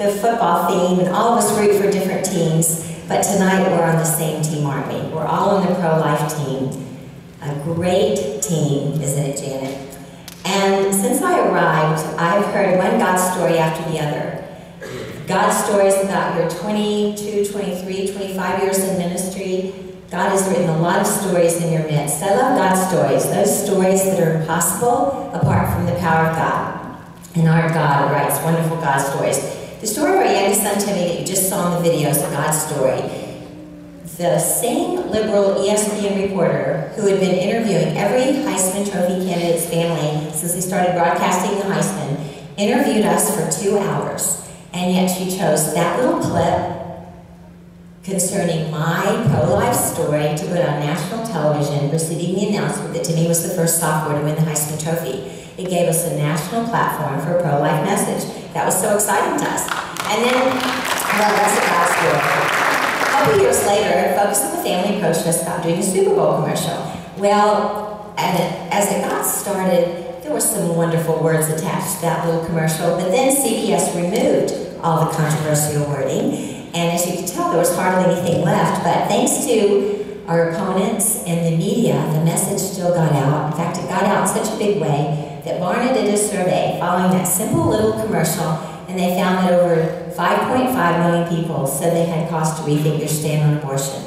the football theme, and all of us root for different teams, but tonight we're on the same team, aren't we? We're all on the pro-life team. A great team, isn't it, Janet? And since I arrived, I've heard one God story after the other. God stories about your 22, 23, 25 years in ministry. God has written a lot of stories in your midst. I love God's stories, those stories that are impossible apart from the power of God. And our God writes wonderful God stories. The story of our youngest son, Timmy, that you just saw in the video is a God story. The same liberal ESPN reporter who had been interviewing every Heisman Trophy candidate's family since they started broadcasting the Heisman interviewed us for 2 hours. And yet she chose that little clip concerning my pro-life story to put on national television preceding the announcement that Timmy was the first sophomore to win the Heisman Trophy. It gave us a national platform for a pro-life message. That was so exciting to us. And then, well, that's a God story. A couple years later, Focus on the Family approached us about doing a Super Bowl commercial. Well, as it got started, there were some wonderful words attached to that little commercial, but then CBS removed all the controversial wording. And as you can tell, there was hardly anything left, but thanks to our opponents and the media, the message still got out. In fact, it got out in such a big way that Barna did a survey following that simple little commercial, and they found that over 5.5 million people said they had cause to rethink their stand on abortion.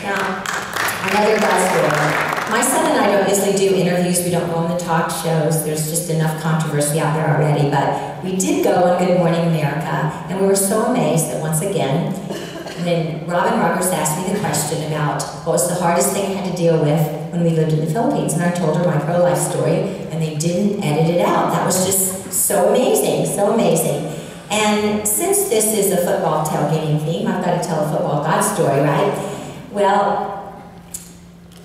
Now, another God story. My son and I don't usually do interviews. We don't go on the talk shows. There's just enough controversy out there already, but we did go on Good Morning America, and we were so amazed that once again, when Robin Roberts asked me the question about what was the hardest thing I had to deal with when we lived in the Philippines, and I told her my pro-life story, and they didn't edit it out. That was just so amazing, so amazing. And since this is a football tailgating theme, I've got to tell a football God story, right? Well,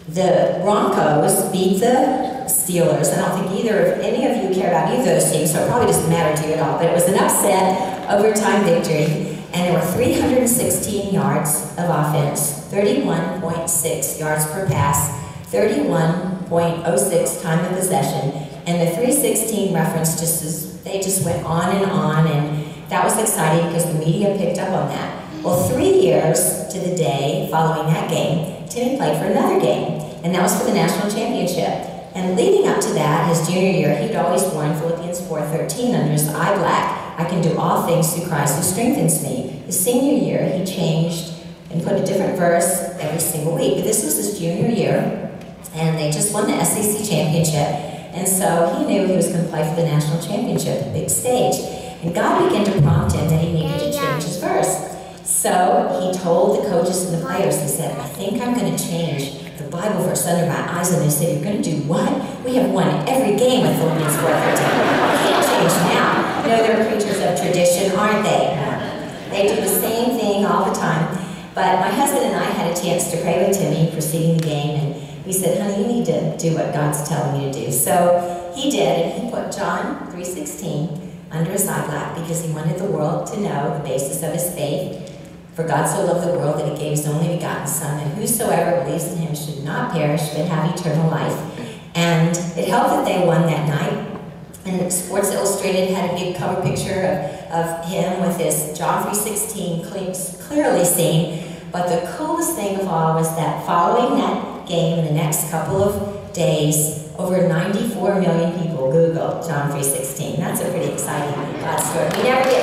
the Broncos beat the Steelers. I don't think any of you care about either of those teams, so it probably doesn't matter to you at all, but it was an upset, overtime victory. And there were 316 yards of offense, 31.6 yards per pass, 31.06 time of possession, and the 316 reference they just went on, and that was exciting because the media picked up on that. Well, 3 years to the day following that game, Timmy played for another game, and that was for the national championship. And leading up to that, his junior year, he'd always worn Philippians 4:13 under his eye black. I can do all things through Christ who strengthens me. His senior year, he changed and put a different verse every single week. But this was his junior year, and they just won the SEC championship. And so he knew he was going to play for the national championship, the big stage. And God began to prompt him that he needed to change his verse. So he told the coaches and the players, he said, I think I'm going to change the Bible verse under my eyes. And they said, you're going to do what? We have won every game with Philippians 4:13. I can't change now. You know, they're creatures of tradition, aren't they? They do the same thing all the time. But my husband and I had a chance to pray with Timmy preceding the game, and we said, honey, you need to do what God's telling you to do. So he did, and he put John 3:16 under his eye black because he wanted the world to know the basis of his faith. For God so loved the world that he gave his only begotten Son, and whosoever believes in him should not perish but have eternal life. And it helped that they won that night. And Sports Illustrated had a big cover picture of him with his John 3:16 clearly seen. But the coolest thing of all was that following that game in the next couple of days, over 94 million people Googled John 3:16. That's a pretty exciting God story. We never get